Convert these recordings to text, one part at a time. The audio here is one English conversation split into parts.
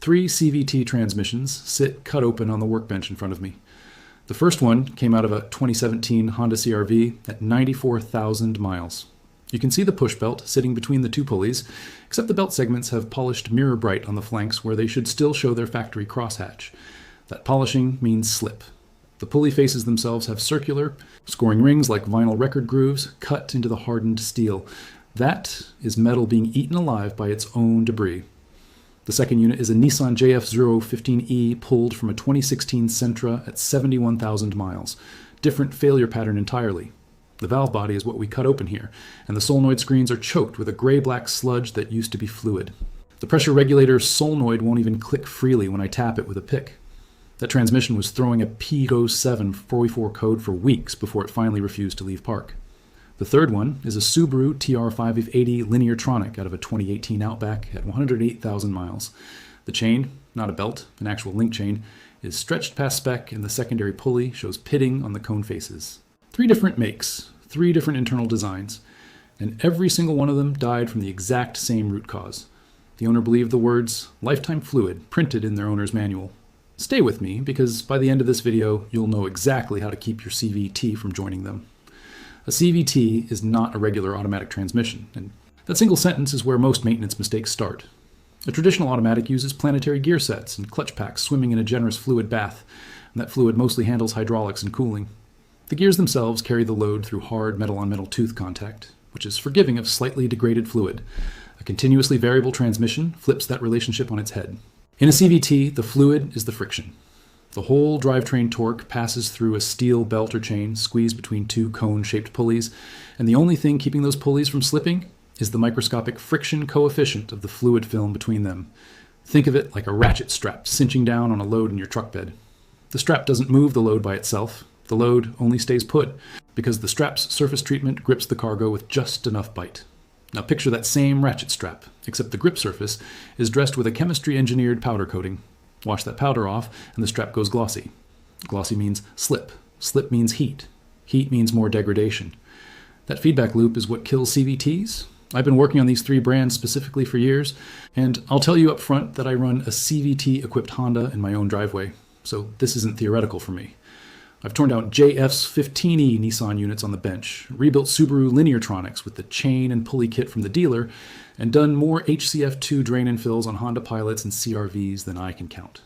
Three CVT transmissions sit cut open on the workbench in front of me. The first one came out of a 2017 Honda CR-V at 94,000 miles. You can see the push belt sitting between the two pulleys, except the belt segments have polished mirror bright on the flanks where they should still show their factory crosshatch. That polishing means slip. The pulley faces themselves have circular, scoring rings like vinyl record grooves cut into the hardened steel. That is metal being eaten alive by its own debris. The second unit is a Nissan JF015E pulled from a 2016 Sentra at 71,000 miles. Different failure pattern entirely. The valve body is what we cut open here, and the solenoid screens are choked with a gray-black sludge that used to be fluid. The pressure regulator solenoid won't even click freely when I tap it with a pick. That transmission was throwing a P07 4x4 code for weeks before it finally refused to leave park. The third one is a Subaru TR580 Lineartronic out of a 2018 Outback at 108,000 miles. The chain, not a belt, an actual link chain, is stretched past spec and the secondary pulley shows pitting on the cone faces. 3 different makes, 3 different internal designs, and every single one of them died from the exact same root cause. The owner believed the words "lifetime fluid" printed in their owner's manual. Stay with me, because by the end of this video, you'll know exactly how to keep your CVT from joining them. A CVT is not a regular automatic transmission, and that single sentence is where most maintenance mistakes start. A traditional automatic uses planetary gear sets and clutch packs swimming in a generous fluid bath, and that fluid mostly handles hydraulics and cooling. The gears themselves carry the load through hard metal-on-metal tooth contact, which is forgiving of slightly degraded fluid. A continuously variable transmission flips that relationship on its head. In a CVT, the fluid is the friction. The whole drivetrain torque passes through a steel belt or chain squeezed between 2 cone-shaped pulleys, and the only thing keeping those pulleys from slipping is the microscopic friction coefficient of the fluid film between them. Think of it like a ratchet strap cinching down on a load in your truck bed. The strap doesn't move the load by itself. The load only stays put because the strap's surface treatment grips the cargo with just enough bite. Now picture that same ratchet strap, except the grip surface is dressed with a chemistry-engineered powder coating. Wash that powder off and the strap goes glossy. Glossy means slip. Slip means heat. Heat means more degradation. That feedback loop is what kills CVTs. I've been working on these 3 brands specifically for years, and I'll tell you up front that I run a CVT-equipped Honda in my own driveway, so this isn't theoretical for me. I've torn down JF's 15E Nissan units on the bench, rebuilt Subaru Lineartronics with the chain and pulley kit from the dealer, and done more HCF2 drain and fills on Honda Pilots and CR-Vs than I can count.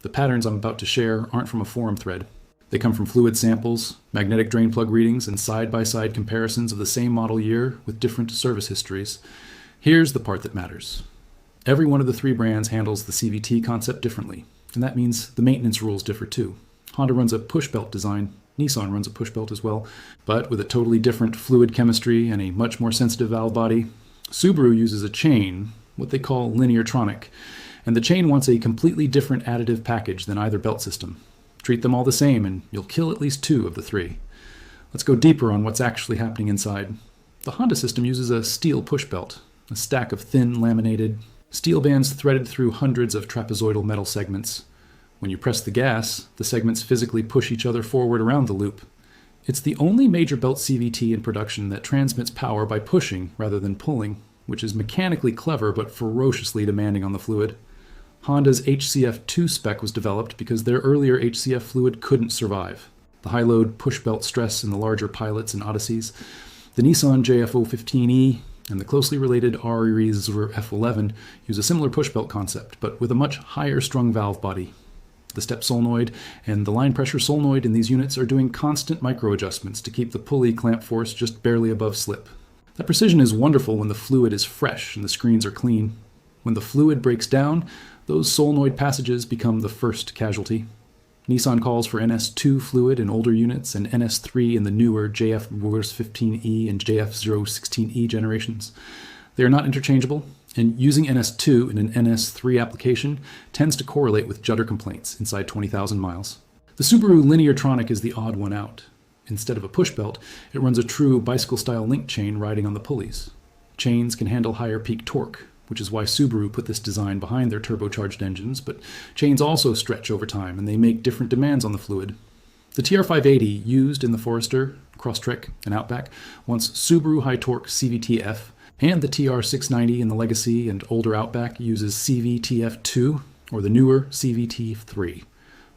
The patterns I'm about to share aren't from a forum thread. They come from fluid samples, magnetic drain plug readings, and side-by-side comparisons of the same model year with different service histories. Here's the part that matters. Every one of the 3 brands handles the CVT concept differently, and that means the maintenance rules differ too. Honda runs a push belt design, Nissan runs a push belt as well, but with a totally different fluid chemistry and a much more sensitive valve body. Subaru uses a chain, what they call Lineartronic, and the chain wants a completely different additive package than either belt system. Treat them all the same and you'll kill at least 2 of the 3. Let's go deeper on what's actually happening inside. The Honda system uses a steel push belt, a stack of thin laminated steel bands threaded through hundreds of trapezoidal metal segments. When you press the gas, the segments physically push each other forward around the loop. It's the only major belt CVT in production that transmits power by pushing rather than pulling, which is mechanically clever but ferociously demanding on the fluid. Honda's HCF2 spec was developed because their earlier HCF fluid couldn't survive. The high-load push belt stress in the larger Pilots and Odysseys, the Nissan JF015E, and the closely related RE's F11 use a similar push belt concept, but with a much higher strung valve body. The step solenoid and the line pressure solenoid in these units are doing constant micro adjustments to keep the pulley clamp force just barely above slip. That precision is wonderful when the fluid is fresh and the screens are clean. When the fluid breaks down, those solenoid passages become the first casualty. Nissan calls for NS2 fluid in older units and NS3 in the newer JF15E and JF016E generations. They are not interchangeable, and using NS2 in an NS3 application tends to correlate with judder complaints inside 20,000 miles. The Subaru Lineartronic is the odd one out. Instead of a push belt, it runs a true bicycle-style link chain riding on the pulleys. Chains can handle higher peak torque, which is why Subaru put this design behind their turbocharged engines, but chains also stretch over time and they make different demands on the fluid. The TR580 used in the Forester, Crosstrek, and Outback wants Subaru high-torque CVT-F, and the TR690 in the Legacy and older Outback uses CVT-F2, or the newer CVT-3.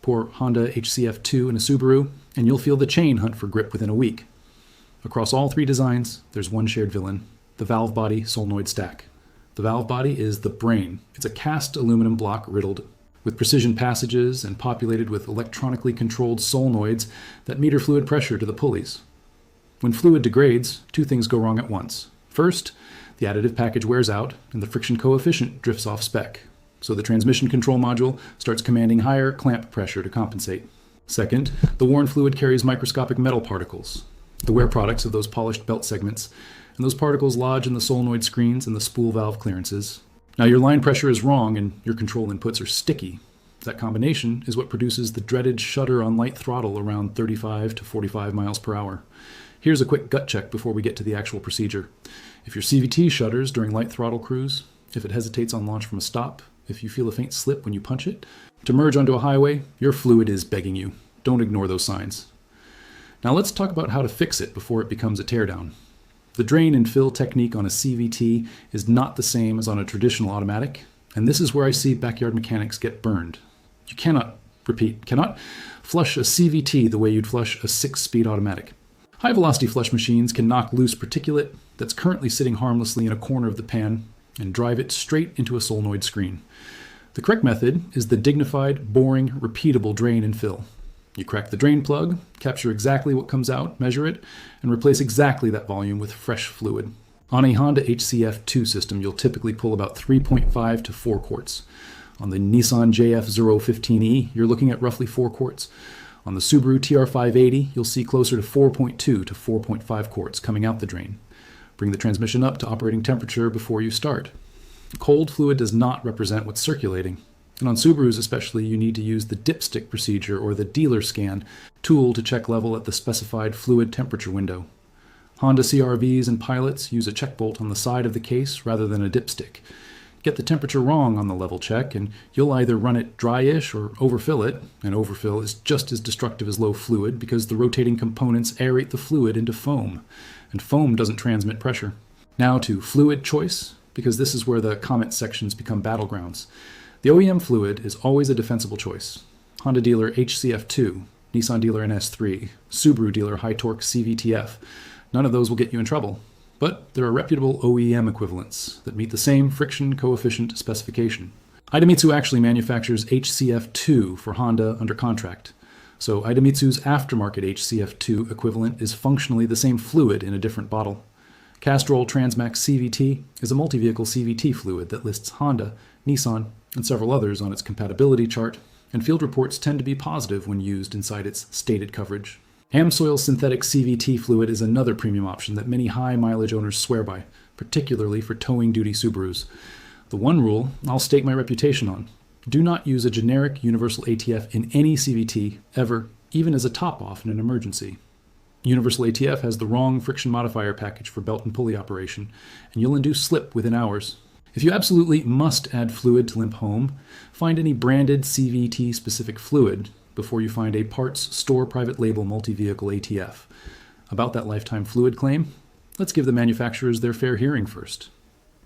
Pour Honda HCF2 in a Subaru, and you'll feel the chain hunt for grip within a week. Across all three designs, there's one shared villain, the valve body solenoid stack. The valve body is the brain. It's a cast aluminum block riddled with precision passages and populated with electronically controlled solenoids that meter fluid pressure to the pulleys. When fluid degrades, two things go wrong at once. First, the additive package wears out and the friction coefficient drifts off spec, so the transmission control module starts commanding higher clamp pressure to compensate. Second, the worn fluid carries microscopic metal particles, the wear products of those polished belt segments, and those particles lodge in the solenoid screens and the spool valve clearances. Now your line pressure is wrong and your control inputs are sticky. That combination is what produces the dreaded shudder on light throttle around 35 to 45 miles per hour. Here's a quick gut check before we get to the actual procedure. If your CVT shudders during light throttle cruise, if it hesitates on launch from a stop, if you feel a faint slip when you punch it, to merge onto a highway, your fluid is begging you. Don't ignore those signs. Now let's talk about how to fix it before it becomes a teardown. The drain and fill technique on a CVT is not the same as on a traditional automatic, and this is where I see backyard mechanics get burned. You cannot flush a CVT the way you'd flush a 6-speed automatic. High-velocity flush machines can knock loose particulate that's currently sitting harmlessly in a corner of the pan and drive it straight into a solenoid screen. The correct method is the dignified, boring, repeatable drain and fill. You crack the drain plug, capture exactly what comes out, measure it, and replace exactly that volume with fresh fluid. On a Honda HCF2 system, you'll typically pull about 3.5 to 4 quarts. On the Nissan JF015E, you're looking at roughly 4 quarts. On the Subaru TR580, you'll see closer to 4.2 to 4.5 quarts coming out the drain. Bring the transmission up to operating temperature before you start. Cold fluid does not represent what's circulating. And on Subarus especially, you need to use the dipstick procedure or the dealer scan tool to check level at the specified fluid temperature window. Honda CR-Vs and Pilots use a check bolt on the side of the case rather than a dipstick. Get the temperature wrong on the level check, and you'll either run it dry-ish or overfill it, and overfill is just as destructive as low fluid because the rotating components aerate the fluid into foam, and foam doesn't transmit pressure. Now to fluid choice, because this is where the comment sections become battlegrounds. The OEM fluid is always a defensible choice. Honda dealer HCF2, Nissan dealer NS3, Subaru dealer high torque CVTF. None of those will get you in trouble. But there are reputable OEM equivalents that meet the same friction coefficient specification. Idemitsu actually manufactures HCF2 for Honda under contract. So Idemitsu's aftermarket HCF2 equivalent is functionally the same fluid in a different bottle. Castrol Transmax CVT is a multi-vehicle CVT fluid that lists Honda, Nissan, and several others on its compatibility chart, and field reports tend to be positive when used inside its stated coverage. Amsoil synthetic CVT fluid is another premium option that many high-mileage owners swear by, particularly for towing-duty Subarus. The one rule I'll stake my reputation on: do not use a generic universal ATF in any CVT, ever, even as a top-off in an emergency. Universal ATF has the wrong friction modifier package for belt and pulley operation, and you'll induce slip within hours. If you absolutely must add fluid to limp home, find any branded CVT-specific fluid before you find a parts store private label multi-vehicle ATF. About that lifetime fluid claim, let's give the manufacturers their fair hearing first.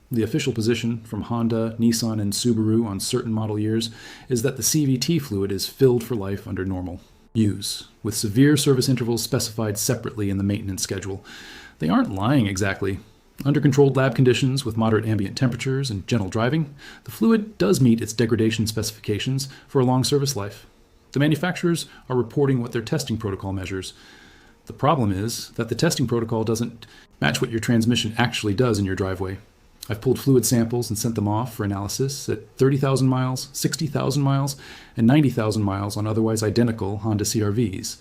The official position from Honda, Nissan, and Subaru on certain model years is that the CVT fluid is filled for life under normal use, with severe service intervals specified separately in the maintenance schedule. They aren't lying exactly. Under controlled lab conditions with moderate ambient temperatures and gentle driving, the fluid does meet its degradation specifications for a long service life. The manufacturers are reporting what their testing protocol measures. The problem is that the testing protocol doesn't match what your transmission actually does in your driveway. I've pulled fluid samples and sent them off for analysis at 30,000 miles, 60,000 miles, and 90,000 miles on otherwise identical Honda CR-Vs.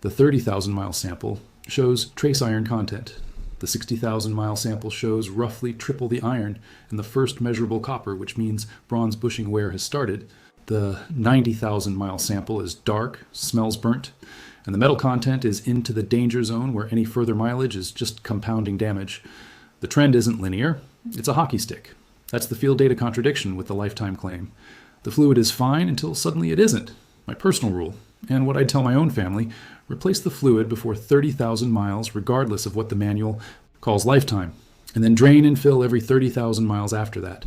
The 30,000 mile sample shows trace iron content. The 60,000 mile sample shows roughly triple the iron and the first measurable copper, which means bronze bushing wear has started. The 90,000 mile sample is dark, smells burnt, and the metal content is into the danger zone where any further mileage is just compounding damage. The trend isn't linear, it's a hockey stick. That's the field data contradiction with the lifetime claim. The fluid is fine until suddenly it isn't. My personal rule, and what I'd tell my own family: replace the fluid before 30,000 miles regardless of what the manual calls lifetime, and then drain and fill every 30,000 miles after that.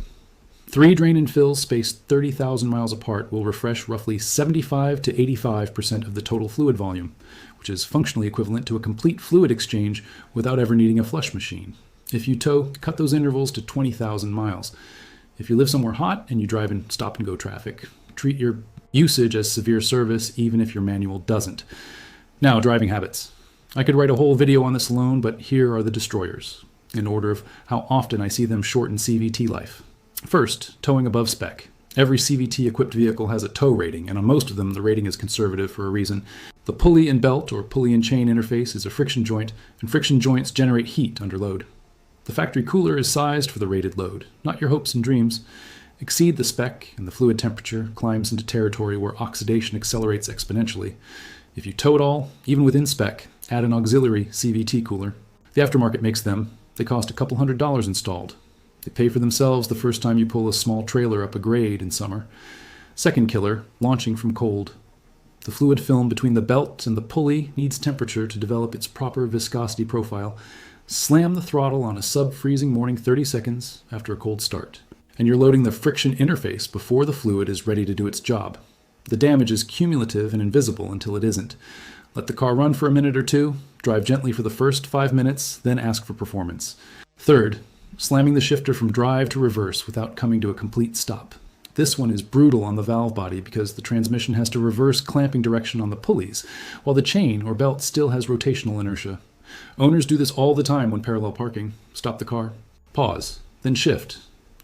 3 drain and fills spaced 30,000 miles apart will refresh roughly 75 to 85% of the total fluid volume, which is functionally equivalent to a complete fluid exchange without ever needing a flush machine. If you tow, cut those intervals to 20,000 miles. If you live somewhere hot and you drive in stop-and-go traffic, treat your usage as severe service even if your manual doesn't. Now, driving habits. I could write a whole video on this alone, but here are the destroyers, in order of how often I see them shorten CVT life. First, towing above spec. Every CVT-equipped vehicle has a tow rating, and on most of them, the rating is conservative for a reason. The pulley and belt, or pulley and chain interface, is a friction joint, and friction joints generate heat under load. The factory cooler is sized for the rated load, not your hopes and dreams. Exceed the spec, and the fluid temperature climbs into territory where oxidation accelerates exponentially. If you tow at all, even within spec, add an auxiliary CVT cooler. The aftermarket makes them. They cost a couple $100 installed. They pay for themselves the first time you pull a small trailer up a grade in summer. Second killer, launching from cold. The fluid film between the belt and the pulley needs temperature to develop its proper viscosity profile. Slam the throttle on a sub-freezing morning 30 seconds after a cold start, and you're loading the friction interface before the fluid is ready to do its job. The damage is cumulative and invisible until it isn't. Let the car run for a minute or two, drive gently for the first 5 minutes, then ask for performance. Third, slamming the shifter from drive to reverse without coming to a complete stop. This one is brutal on the valve body because the transmission has to reverse clamping direction on the pulleys, while the chain or belt still has rotational inertia. Owners do this all the time when parallel parking. Stop the car, pause, then shift.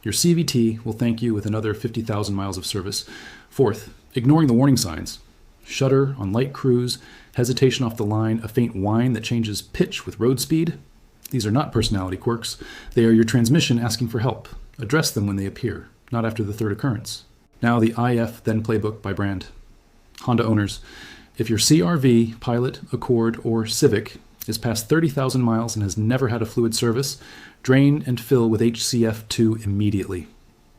Your CVT will thank you with another 50,000 miles of service. Fourth, ignoring the warning signs. Shudder on light cruise, hesitation off the line, a faint whine that changes pitch with road speed. These are not personality quirks. They are your transmission asking for help. Address them when they appear, not after the third occurrence. Now the IF Then Playbook by brand. Honda owners, if your CR-V, Pilot, Accord, or Civic is past 30,000 miles and has never had a fluid service, drain and fill with HCF2 immediately.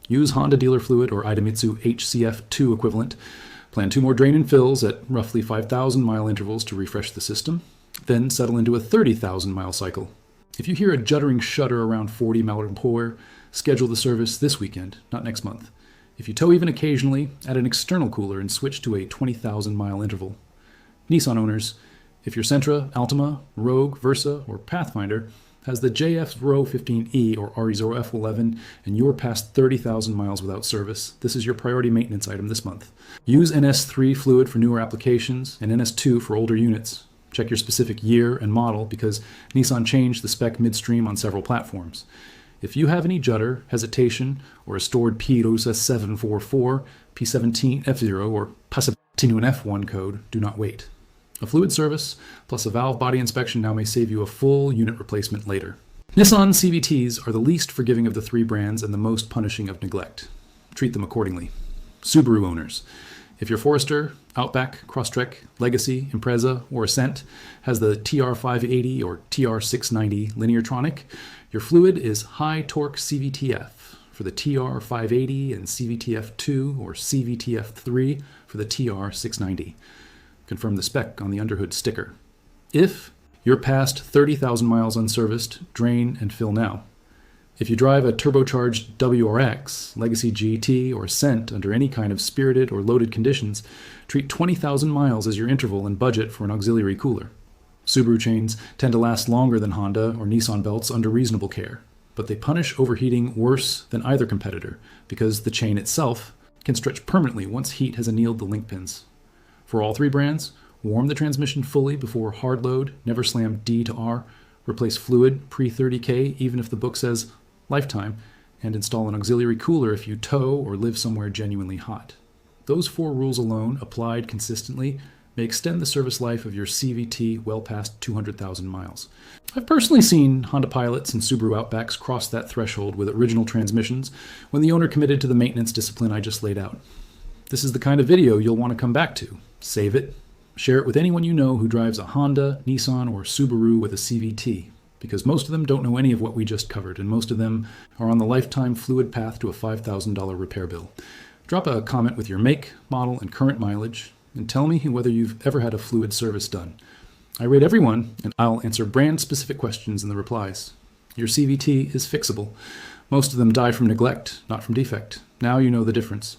Use Honda dealer fluid or Idemitsu HCF2 equivalent. Plan 2 more drain and fills at roughly 5,000 mile intervals to refresh the system. Then settle into a 30,000 mile cycle. If you hear a juddering shudder around 40 mph, schedule the service this weekend, not next month. If you tow even occasionally, add an external cooler and switch to a 20,000 mile interval. Nissan owners, if your Sentra, Altima, Rogue, Versa, or Pathfinder has the JF Row 15E or RE0F11 and you're past 30,000 miles without service, this is your priority maintenance item this month. Use NS3 fluid for newer applications and NS2 for older units. Check your specific year and model because Nissan changed the spec midstream on several platforms. If you have any judder, hesitation, or a stored P744, P17 F0, or Passatinho F1 code, do not wait. A fluid service plus a valve body inspection now may save you a full unit replacement later. Nissan CVTs are the least forgiving of the 3 brands and the most punishing of neglect. Treat them accordingly. Subaru owners, if your Forester, Outback, Crosstrek, Legacy, Impreza, or Ascent has the TR580 or TR690 Lineartronic, your fluid is high torque CVTF for the TR580 and CVTF2 or CVTF3 for the TR690. Confirm the spec on the underhood sticker. If you're past 30,000 miles unserviced, drain and fill now. If you drive a turbocharged WRX, Legacy GT, or Ascent under any kind of spirited or loaded conditions, treat 20,000 miles as your interval and budget for an auxiliary cooler. Subaru chains tend to last longer than Honda or Nissan belts under reasonable care, but they punish overheating worse than either competitor because the chain itself can stretch permanently once heat has annealed the link pins. For all 3 brands, warm the transmission fully before hard load, never slam D to R, replace fluid pre-30K even if the book says lifetime, and install an auxiliary cooler if you tow or live somewhere genuinely hot. Those 4 rules alone, applied consistently, may extend the service life of your CVT well past 200,000 miles. I've personally seen Honda Pilots and Subaru Outbacks cross that threshold with original transmissions when the owner committed to the maintenance discipline I just laid out. This is the kind of video you'll want to come back to. Save it, share it with anyone you know who drives a Honda, Nissan, or Subaru with a CVT, because most of them don't know any of what we just covered, and most of them are on the lifetime fluid path to a $5,000 repair bill. Drop a comment with your make, model, and current mileage, and tell me whether you've ever had a fluid service done. I rate everyone, and I'll answer brand-specific questions in the replies. Your CVT is fixable. Most of them die from neglect, not from defect. Now you know the difference.